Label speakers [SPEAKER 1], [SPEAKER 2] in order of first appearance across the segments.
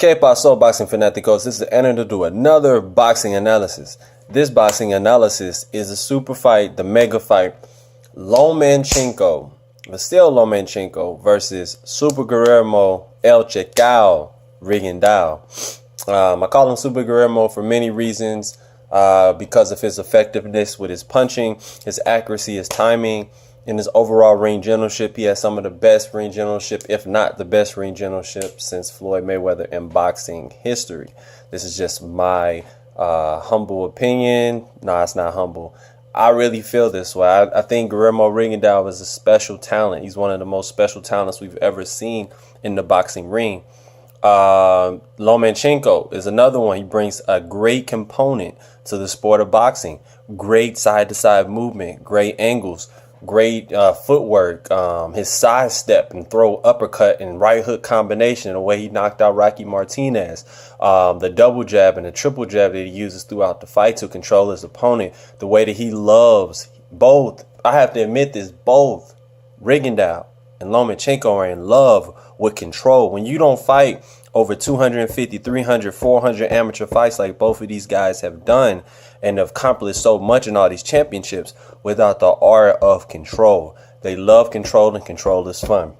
[SPEAKER 1] Que paso, boxing fanaticos? This is Anna to do another boxing analysis. This boxing analysis is a super fight, the mega fight. Lomanchenko, Vasily Lomanchenko versus Super Guillermo El Chacao Rigondeaux. I call him Super Guillermo for many reasons, because of his effectiveness with his punching, his accuracy, his timing, and his overall ring generalship. He has some of the best ring generalship, if not the best ring generalship, since Floyd Mayweather in boxing history. This is just my humble opinion. No, it's not humble. I really feel this way. I think Guillermo Rigondeaux is a special talent. He's one of the most special talents we've ever seen in the boxing ring. Lomanchenko is another one. He brings a great component to the sport of boxing. Great side-to-side movement, great angles, great footwork, his side step and throw uppercut and right hook combination, the way he knocked out Rocky Martinez, the double jab and the triple jab that he uses throughout the fight to control his opponent, the way that he loves both. I have to admit this, both Rigondeaux and Lomanchenko are in love with control. When you don't fight over 250, 300, 400 amateur fights like both of these guys have done and have accomplished so much in all these championships without the art of control. They love control, and control is fun.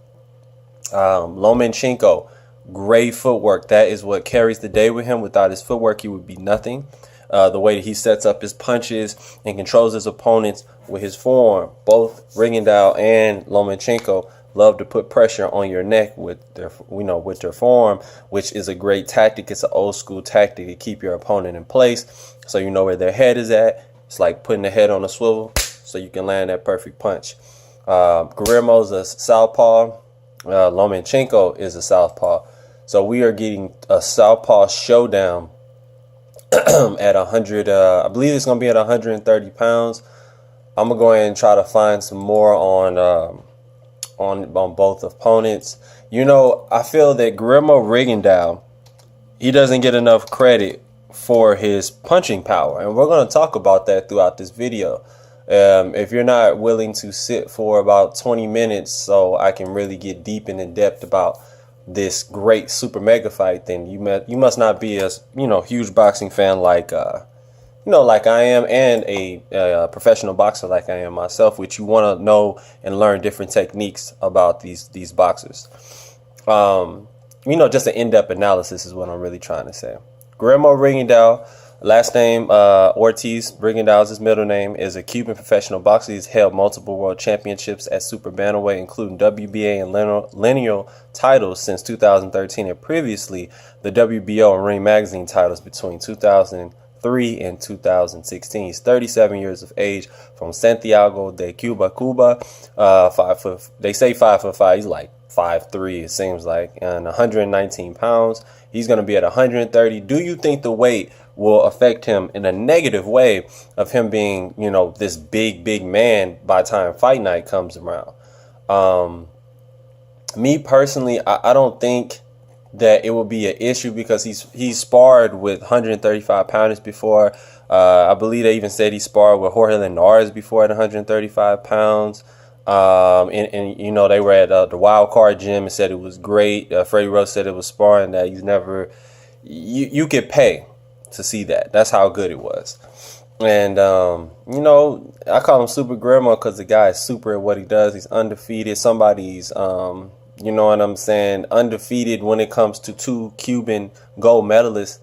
[SPEAKER 1] Lomanchenko, great footwork. That is what carries the day with him. Without his footwork, he would be nothing. The way that he sets up his punches and controls his opponents with his forearm. Both Rigondeaux and Lomanchenko love to put pressure on your neck with their, with their forearm, which is a great tactic. It's an old school tactic to keep your opponent in place, so you know where their head is at. It's like putting the head on a swivel, so you can land that perfect punch. Guillermo's a southpaw. Lomanchenko is a southpaw. So we are getting a southpaw showdown at 100. I believe it's going to be at 130 pounds. I'm going to go ahead and try to find some more on both opponents. I feel that Guillermo Rigondeaux, he doesn't get enough credit for his punching power, and we're going to talk about that throughout this video. If you're not willing to sit for about 20 minutes so I can really get deep and in depth about this great super mega fight, then you must not be a huge boxing fan like like I am, and a professional boxer like I am myself, which you want to know and learn different techniques about these boxers. Just an in-depth analysis is what I'm really trying to say. Guillermo Rigondeaux, last name Ortiz, Rigondeaux is his middle name, is a Cuban professional boxer. He's held multiple world championships at super bantamweight, including WBA and lineal titles since 2013, and previously the WBO and Ring Magazine titles between 2003 and 2016. He's 37 years of age, from Santiago de Cuba. They say 5'5". He's like 5'3", it seems like, and 119 pounds. He's going to be at 130. Do you think the weight will affect him in a negative way of him being, this big man by the time fight night comes around? Me personally, I don't think that it will be an issue, because he's sparred with 135 pounders before. I believe they even said he sparred with Jorge Linares before at 135 pounds. And they were at the Wild Card gym and said it was great. Freddie Rose said it was sparring that he's never. You could pay to see that. That's how good it was. And I call him Super Guillermo because the guy is super at what he does. He's undefeated. Somebody's you know what I'm saying, undefeated when it comes to two Cuban gold medalists.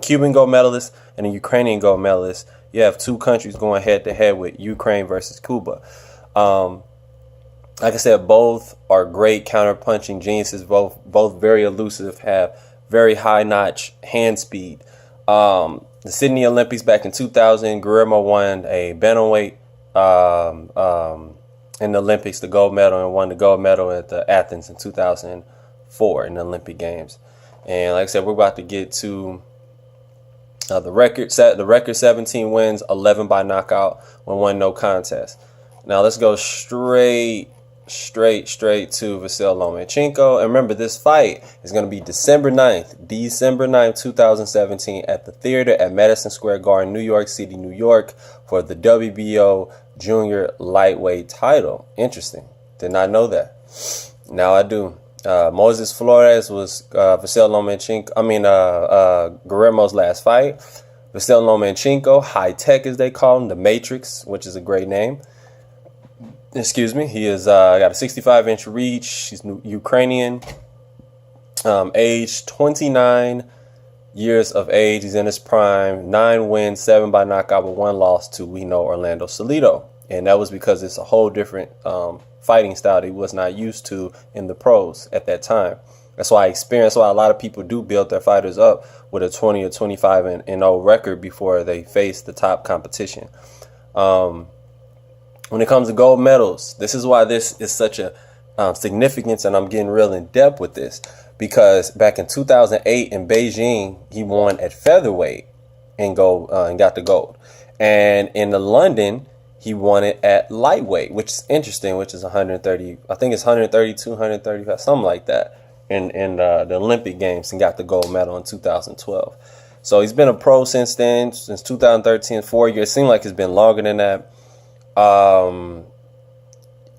[SPEAKER 1] Cuban gold medalists and a Ukrainian gold medalist. You have two countries going head to head with Ukraine versus Cuba. Like I said, both are great counter-punching geniuses, both very elusive, have very high-notch hand speed. The Sydney Olympics back in 2000, Guillermo won a bantamweight in the Olympics, the gold medal, and won the gold medal at the Athens in 2004 in the Olympic Games. And like I said, we're about to get to the record 17 wins, 11 by knockout, with 1 no contest. Now let's go straight to Vasily Lomanchenko. And remember, this fight is going to be December 9th, 2017 at the theater at Madison Square Garden, New York City, New York, for the WBO Junior Lightweight title. Interesting. Did not know that. Now I do. Moses Flores was Guillermo's last fight. Vasyl Lomanchenko, high tech as they call him, the Matrix, which is a great name. Excuse me. He is got a 65-inch reach. He's Ukrainian, age 29 years of age. He's in his prime. 9 wins, 7 by knockout, with 1 loss to Orlando Salido, and that was because it's a whole different fighting style that he was not used to in the pros at that time. That's why a lot of people do build their fighters up with a 20 or 25 and 0 record before they face the top competition. When it comes to gold medals, this is why this is such a significance, and I'm getting real in depth with this, because back in 2008 in Beijing, he won at featherweight and got the gold, and in London he won it at lightweight, which is interesting, which is 130, I think it's 132, 135, something like that, in the Olympic Games, and got the gold medal in 2012. So he's been a pro since then, since 2013, 4 years. It seems like it's been longer than that.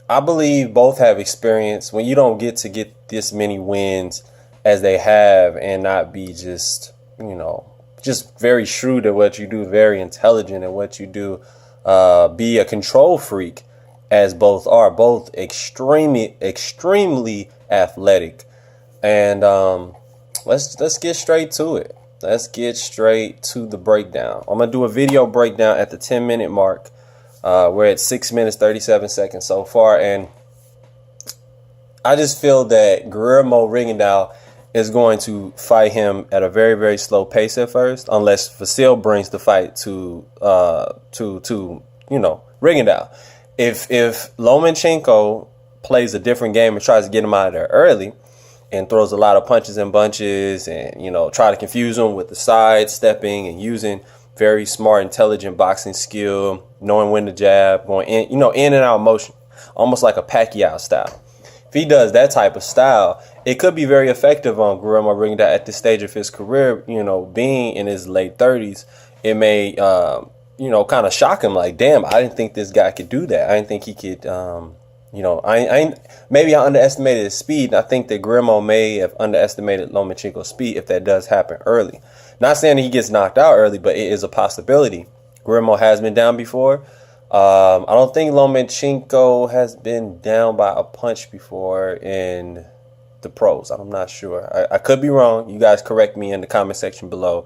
[SPEAKER 1] I believe both have experience. When you don't get this many wins as they have and not be just very shrewd at what you do, very intelligent at what you do, be a control freak, as both are, both extremely athletic. And let's get straight to it. Let's get straight to the breakdown. I'm gonna do a video breakdown at the 10-minute mark. We're at 6 minutes 37 seconds so far, and I just feel that Guillermo Rigondeaux is going to fight him at a very, very slow pace at first, unless Vasyl brings the fight to Rigondeaux. If Lomanchenko plays a different game and tries to get him out of there early and throws a lot of punches and bunches and try to confuse him with the side stepping and using very smart, intelligent boxing skill, knowing when to jab, going in, in and out of motion, almost like a Pacquiao style. If he does that type of style, it could be very effective on Guillermo Rigondeaux at this stage of his career. Being in his late 30s, it may, kind of shock him. Like, damn, I didn't think this guy could do that. I didn't think he could, maybe I underestimated his speed. And I think that Guillermo may have underestimated Lomachenko's speed if that does happen early. Not saying that he gets knocked out early, but it is a possibility. Guillermo has been down before. I don't think Lomanchenko has been down by a punch before in the pros. I'm not sure. I could be wrong. You guys correct me in the comment section below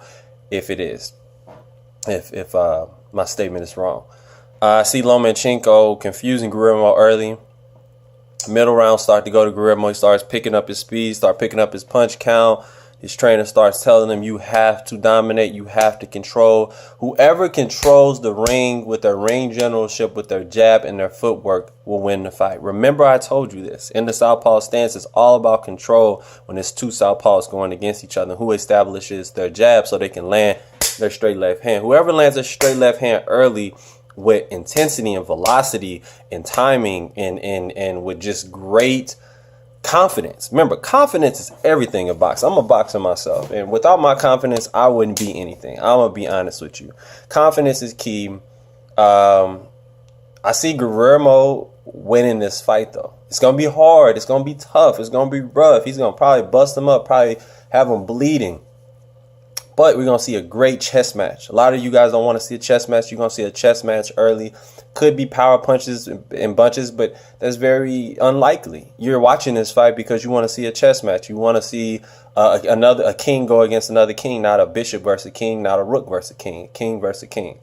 [SPEAKER 1] if it is. If my statement is wrong. I see Lomanchenko confusing Guillermo early. Middle round start to go to Guillermo. He starts picking up his speed, start picking up his punch count. His trainer starts telling him, you have to dominate, you have to control. Whoever controls the ring with their ring generalship, with their jab and their footwork, will win the fight. Remember, I told you this. In the southpaw stance, it's all about control when it's two southpaws going against each other. Who establishes their jab so they can land their straight left hand. Whoever lands a straight left hand early with intensity and velocity and timing and with just great confidence. Remember, confidence is everything in boxing. I'm a boxer myself, and without my confidence, I wouldn't be anything. I'm gonna be honest with you. Confidence is key. I see Guillermo winning this fight, though. It's gonna be hard. It's gonna be tough. It's gonna be rough. He's gonna probably bust him up, probably have him bleeding. But we're going to see a great chess match. A lot of you guys don't want to see a chess match. You're going to see a chess match early. Could be power punches and bunches, but that's very unlikely. You're watching this fight because you want to see a chess match. You want to see a king go against another king, not a bishop versus a king, not a rook versus a king versus a king.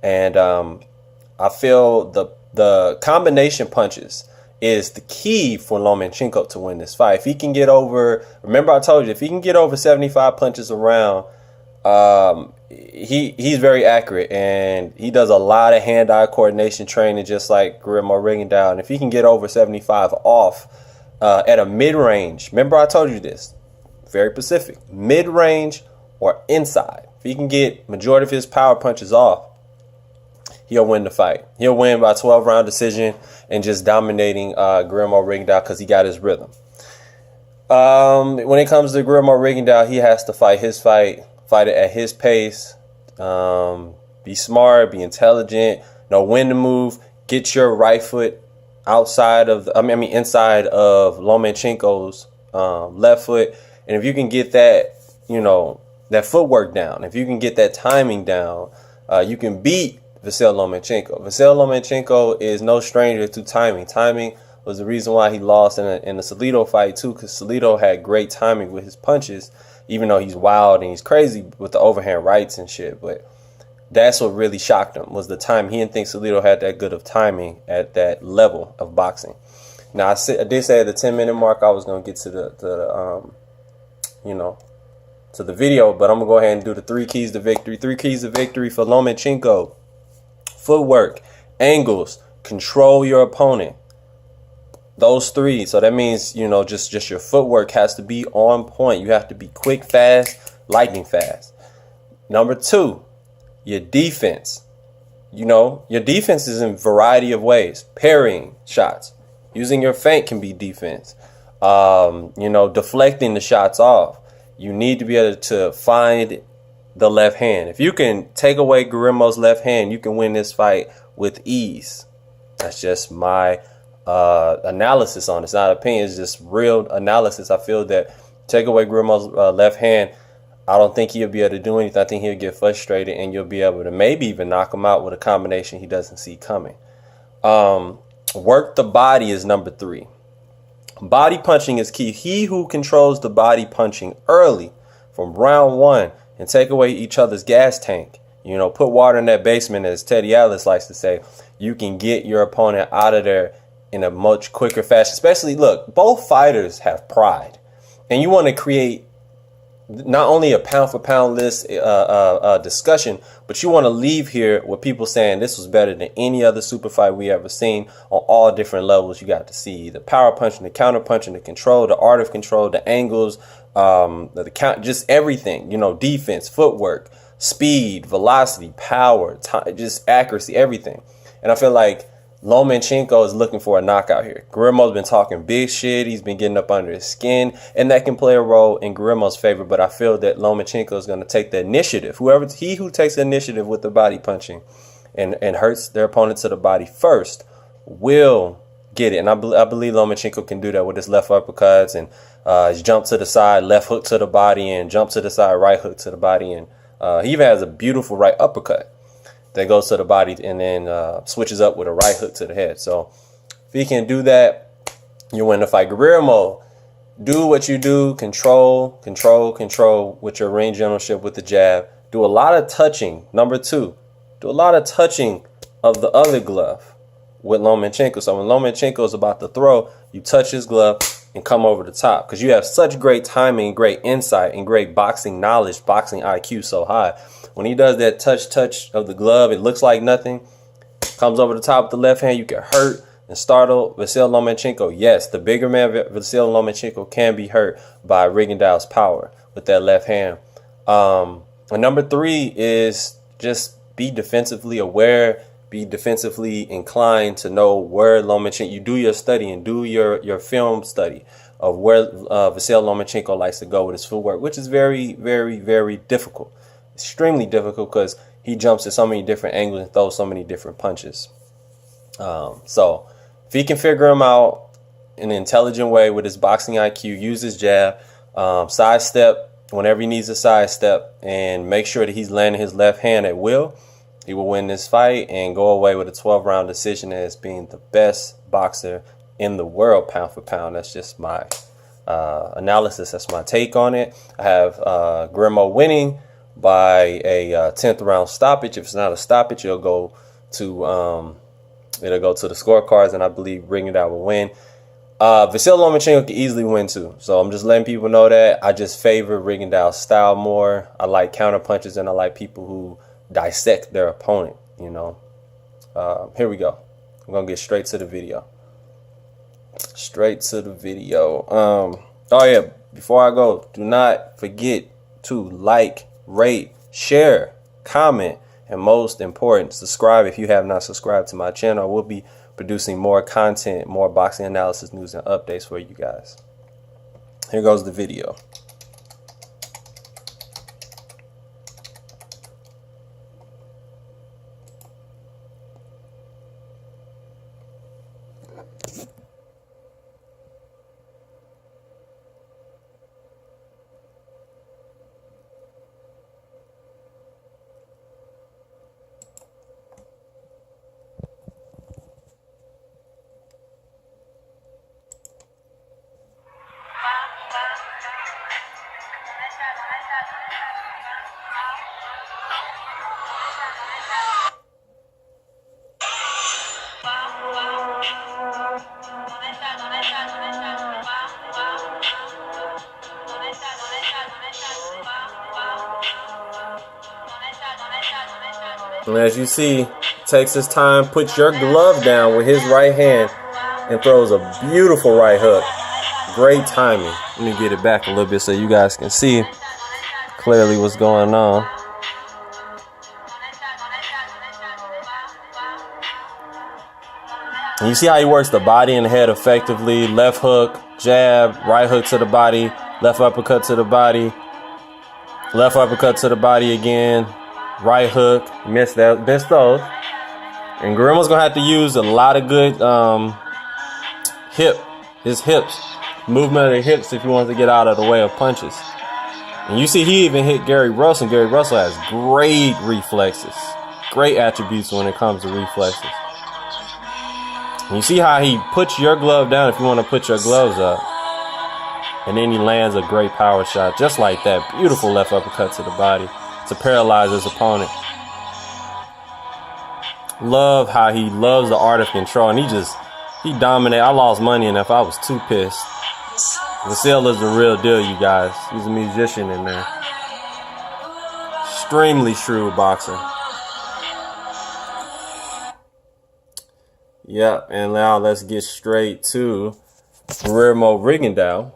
[SPEAKER 1] And I feel the combination punches is the key for Lomanchenko to win this fight. If he can get over, remember I told you, if he can get over 75 punches around, he's very accurate, and he does a lot of hand-eye coordination training, just like Guillermo Rigondeaux. And if he can get over 75 off at a mid-range, remember I told you this, very specific, mid-range or inside. If he can get majority of his power punches off, he'll win the fight. He'll win by 12-round decision and just dominating Guillermo Rigondeaux because he got his rhythm. When it comes to Guillermo Rigondeaux, he has to fight his fight it at his pace. Be smart, be intelligent, know when to move. Get your right foot inside of Lomanchenko's left foot. And if you can get that, that footwork down, if you can get that timing down, you can beat Vasyl Lomanchenko. Vasyl Lomanchenko is no stranger to timing. Timing was the reason why he lost in the Salido fight too, because Salido had great timing with his punches, even though he's wild and he's crazy with the overhand rights and shit. But that's what really shocked him, was the time. He didn't think Salido had that good of timing at that level of boxing. Now, I did say at the 10-minute mark I was going to get to the video, but I'm going to go ahead and do the 3 keys to victory. 3 keys to victory for Lomanchenko: footwork, angles, control your opponent. Those 3. So that means, just your footwork has to be on point. You have to be quick, fast, lightning fast. Number 2, your defense. Your defense is in a variety of ways. Parrying shots. Using your feint can be defense. Deflecting the shots off. You need to be able to find the left hand. If you can take away Guillermo's left hand, you can win this fight with ease. That's just my analysis on it. It's not opinion, it's just real analysis. I feel that take away Guillermo's left hand, I don't think he'll be able to do anything. I think he'll get frustrated, and you'll be able to maybe even knock him out with a combination he doesn't see coming. Work the body is number 3. Body punching is key. He who controls the body punching early from round 1 and take away each other's gas tank, put water in that basement, as Teddy Atlas likes to say, you can get your opponent out of there in a much quicker fashion. Especially, look, both fighters have pride, and you want to create not only a pound for pound list discussion, but you want to leave here with people saying this was better than any other super fight we ever seen on all different levels. You got to see the power punching, the counter punching, the control, the art of control, the angles, the count, just everything. Defense, footwork, speed, velocity, power, time, just accuracy, everything. And I feel like Lomanchenko is looking for a knockout here. Guillermo's been talking big shit. He's been getting up under his skin, and that can play a role in Guillermo's favor. But I feel that Lomanchenko is going to take the initiative. He who takes the initiative with the body punching and hurts their opponent to the body first will get it. And I believe Lomanchenko can do that with his left uppercuts and his jump to the side, left hook to the body, and jump to the side, right hook to the body. And he even has a beautiful right uppercut that goes to the body and then switches up with a right hook to the head. So if he can do that, you win the fight. Guillermo, do what you do. Control with your ring generalship with the jab. Do a lot of touching. Number 2, do a lot of touching of the other glove with Lomanchenko. So when Lomanchenko is about to throw, you touch his glove and come over the top, because you have such great timing, great insight, and great boxing knowledge, boxing IQ so high. When he does that touch of the glove, it looks like nothing. Comes over the top with the left hand, you can hurt and startle Vasyl Lomanchenko. Yes, the bigger man, Vasyl Lomanchenko, can be hurt by Rigondeaux's power with that left hand. And number 3 is just be defensively aware, be defensively inclined to know where Lomanchenko, you do your study and do your film study of where Vasyl Lomanchenko likes to go with his footwork, which is very, very, very difficult. Extremely difficult, because he jumps at so many different angles and throws so many different punches. So if he can figure him out in an intelligent way with his boxing IQ, use his jab, sidestep whenever he needs a sidestep, and make sure that he's landing his left hand at will, he will win this fight and go away with a 12-round decision as being the best boxer in the world, pound for pound. That's just my analysis. That's my take on it. I have Guillermo winning by a 10th round stoppage. If it's not a stoppage, it'll go to the scorecards, and I believe Rigondeaux will win. Vasyl Lomachenko can easily win too, so I'm just letting people know that I just favor Rigondeaux's style more. I like counter punches, and I like people who dissect their opponent. Here we go. I'm gonna get straight to the video. Oh yeah, before I go, do not forget to like, rate, share, comment, and most important, subscribe if you have not subscribed to my channel. I will be producing more content, more boxing analysis, news, and updates for you guys. Here goes the video. And as you see, takes his time, puts your glove down with his right hand, and throws a beautiful right hook. Great timing. Let me get it back a little bit so you guys can see clearly what's going on. And you see how he works the body and the head effectively. Left hook, jab, right hook to the body, left uppercut to the body, left uppercut to the body again, right hook, missed those. And Guillermo's gonna have to use a lot of good his hips, movement of the hips if he wants to get out of the way of punches. And you see he even hit Gary Russell, and Gary Russell has great reflexes, great attributes when it comes to reflexes. And you see how he puts your glove down if you want to put your gloves up. And then he lands a great power shot just like that. Beautiful left uppercut to the body to paralyze his opponent. Love how he loves the art of control, and he dominated. I lost money in if I was too pissed. Vasile is the real deal, you guys. He's a musician in there. Extremely shrewd boxer. Yep, and now let's get straight to Guillermo Rigondeaux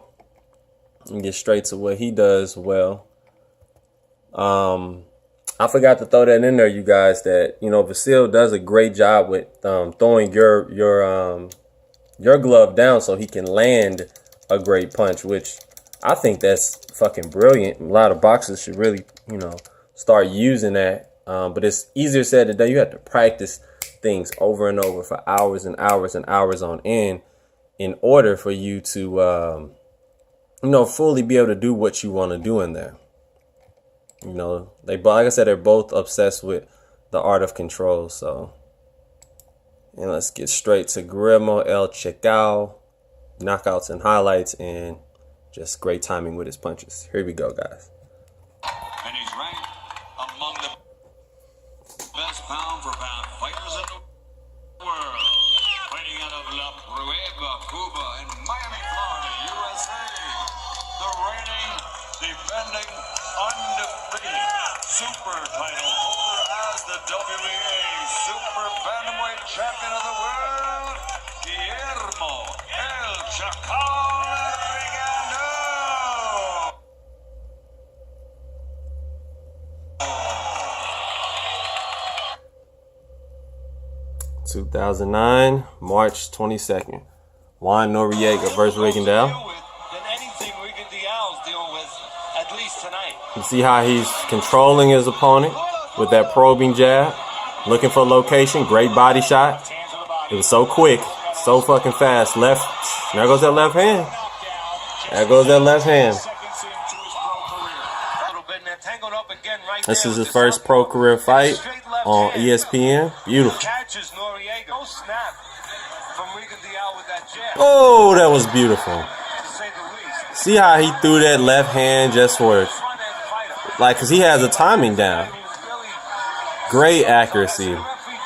[SPEAKER 1] and get straight to what he does well. I forgot to throw that in there, you guys, that, you know, Vasile does a great job with throwing your glove down so he can land a great punch, which I think that's fucking brilliant. A lot of boxers should really, you know, start using that. But it's easier said than done. You have to practice things over and over for hours and hours and hours on end in order for you to, you know, fully be able to do what you want to do in there. You know, like I said, they're both obsessed with the art of control. So, and let's get straight to Guillermo El Checao, knockouts and highlights, and just great timing with his punches. Here we go, guys.
[SPEAKER 2] And he's ranked among the best pound-for-pound fighters in the world. Fighting out of La Prueba, Cuba, in Miami, Florida, USA. The reigning, defending, undefeated super title holder as the WBA Super Bantamweight Champion of the world, Guillermo El Chacao Rigondeaux.
[SPEAKER 1] 2009, March 22nd. Juan Noriega versus Rigondeaux. You see how he's controlling his opponent with that probing jab, looking for location, great body shot. It was so quick, so fucking fast. Left, there goes that left hand. There goes that left hand. This is his first pro career fight on ESPN. Beautiful. Oh, that was beautiful. See how he threw that left hand just for, like, because he has the timing down. Great accuracy.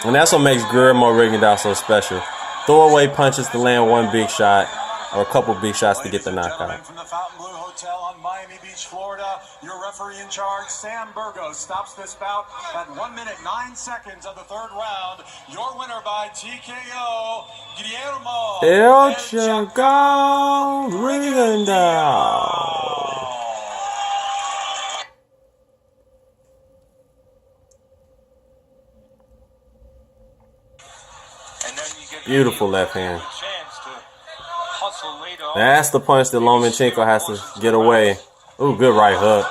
[SPEAKER 1] And that's what makes Guillermo Rigondeaux so special. Throwaway punches to land one big shot or a couple big shots to get the knockout.
[SPEAKER 3] From the Fontainebleau Hotel on Miami Beach, Florida, your referee in charge, Sam Burgos, stops this bout at 1 minute 9 seconds of the third round. Your winner by TKO, Guillermo
[SPEAKER 1] El Chacao Rigondeaux. Beautiful left hand. That's the punch that Lomanchenko has to get away. Ooh, good right hook.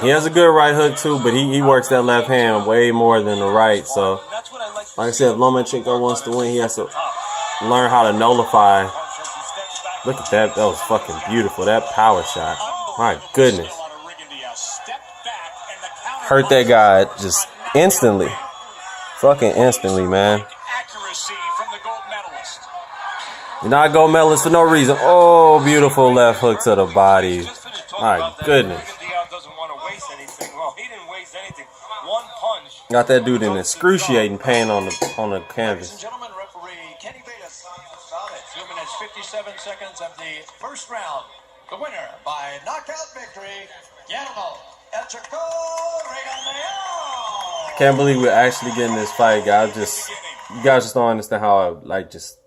[SPEAKER 1] He has a good right hook too, but he works that left hand way more than the right. So, like I said, if Lomanchenko wants to win, he has to learn how to nullify. Look at that. That was fucking beautiful. That power shot. My goodness. Hurt that guy just instantly. Fucking instantly, man. Not go Mellis for no reason. Oh, beautiful left hook to the body. My goodness.
[SPEAKER 3] Rigondeaux doesn't want to waste anything. Well, he didn't waste anything. One punch.
[SPEAKER 1] Got that dude in excruciating pain on the
[SPEAKER 3] Ladies and
[SPEAKER 1] canvas.
[SPEAKER 3] gentlemen, referee Kenny Bates. 2 minutes 57 seconds of the first round. The winner by knockout victory, Guillermo El Chico Rigondeaux.
[SPEAKER 1] Can't believe we're actually getting this fight, guys. You guys just don't understand how just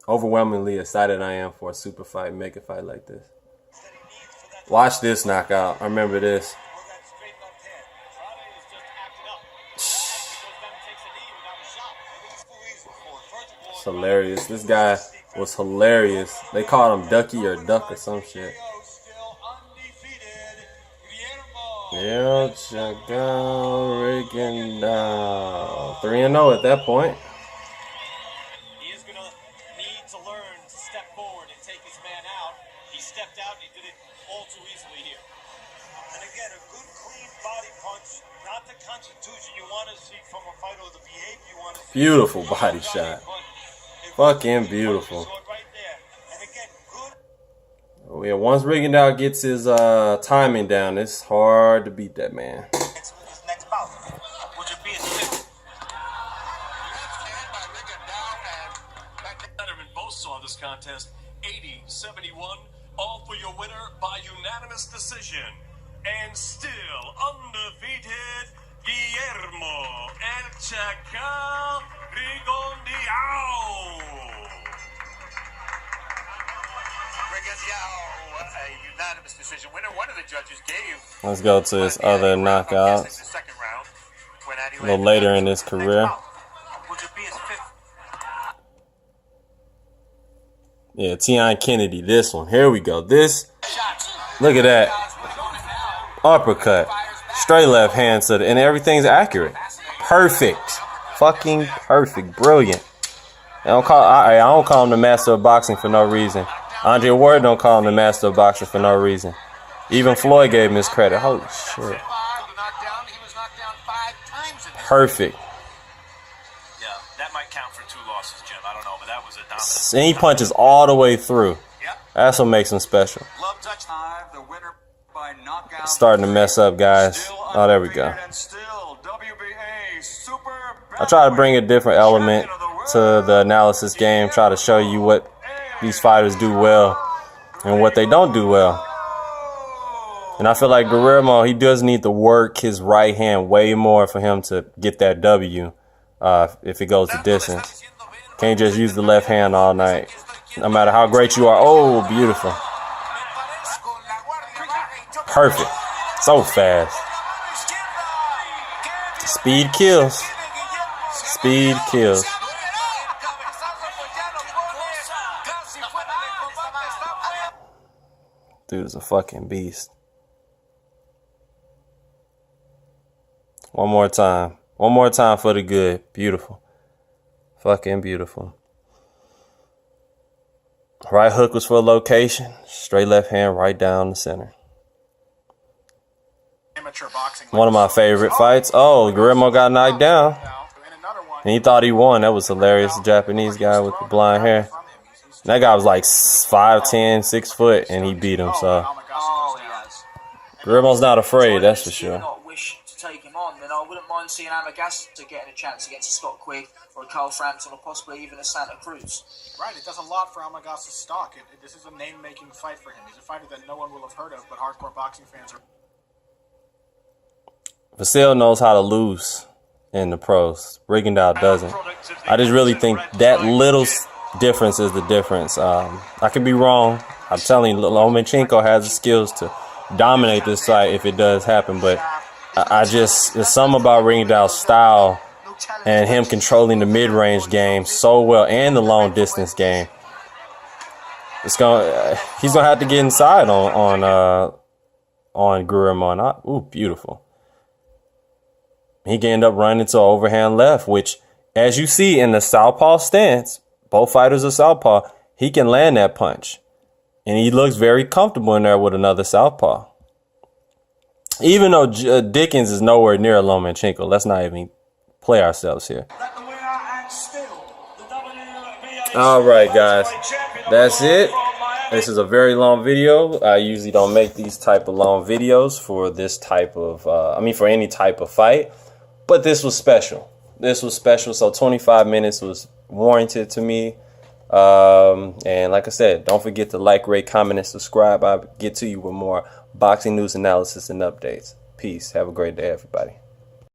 [SPEAKER 1] overwhelmingly excited I am for a super fight, mega fight like this. Watch this knockout. I remember this. It's hilarious. This guy was hilarious. They called him Ducky or Duck or some shit. El Chico Rigondeaux. 3-0 at that point.
[SPEAKER 4] He is going to need to learn to step forward and take his man out. He stepped out and he did it all too easily here.
[SPEAKER 3] And again, a good, clean body punch. Not the constitution you want to see from a fighter, or the behavior you want to see.
[SPEAKER 1] Beautiful body shot. Fucking beautiful. Oh, yeah, once Rigondeaux gets his timing down, it's hard to beat that man.
[SPEAKER 4] Both saw this contest 80-71, all for your winner by unanimous decision. And still undefeated, Guillermo El Chico Rigondeaux.
[SPEAKER 2] Rigondeaux, a unanimous decision winner. One of the judges gave.
[SPEAKER 1] Let's go to his other knockouts. A little later in his career. Yeah, T.I. Kennedy, this one. Here we go. This, look at that. Uppercut. Straight left hand to the, and everything's accurate. Perfect. Fucking perfect. Brilliant. I don't call him the master of boxing for no reason. Andre Ward don't call him the master of boxing for no reason. Even Floyd gave him his credit. Holy shit. Perfect.
[SPEAKER 4] Yeah, that might count for 2 losses, Jim. I don't know, but that was a dominant.
[SPEAKER 1] And he punches all the way through. That's what makes him special. Starting to mess up, guys. Oh, there we go. I try to bring a different element to the analysis game. Try to show you what these fighters do well and what they don't do well. And I feel like Guillermo, he does need to work his right hand way more for him to get that W if it goes the distance. Can't just use the left hand all night. No matter how great you are. Oh, beautiful. Perfect. So fast. Speed kills. Speed kills. Dude is a fucking beast. One more time. One more time for the good. Beautiful. Fucking beautiful. Right hook was for location. Straight left hand right down the center. One of my favorite fights. Oh, Guillermo got knocked down. And he thought he won. That was hilarious. The Japanese guy with the blonde hair. That guy was like 5'10", 6 foot, and he beat him. So Guillermo's not afraid, that's for sure.
[SPEAKER 5] Take him on, then I wouldn't mind seeing Amagasta getting a chance against a Scott Quigg or a Carl Frampton or possibly even a Santa Cruz.
[SPEAKER 6] Right, it does a lot for Amagasta's stock. This is a name-making fight for him. He's a fighter that no one will have heard of, but hardcore boxing fans are.
[SPEAKER 1] Vasil knows how to lose in the pros. Rigondeaux doesn't. I just really think that little difference is the difference. I could be wrong. I'm telling you, Lomanchenko has the skills to dominate this fight if it does happen, but there's something about Rigondeaux's style and him controlling the mid-range game so well and the long distance game. He's gonna have to get inside on Guillermo. Ooh, beautiful. He can end up running into an overhand left, which, as you see in the southpaw stance, both fighters are southpaw. He can land that punch, and he looks very comfortable in there with another southpaw. Even though Dickens is nowhere near Lomanchenko, let's not even play ourselves here.
[SPEAKER 3] The winner and still
[SPEAKER 1] All right, guys, that's it. This is a very long video. I usually don't make these type of long videos for this type of, for any type of fight. But this was special. This was special. So 25 minutes was warranted to me. And like I said, don't forget to like, rate, comment, and subscribe. I'll get to you with more boxing news, analysis, and updates. Peace. Have a great day, everybody.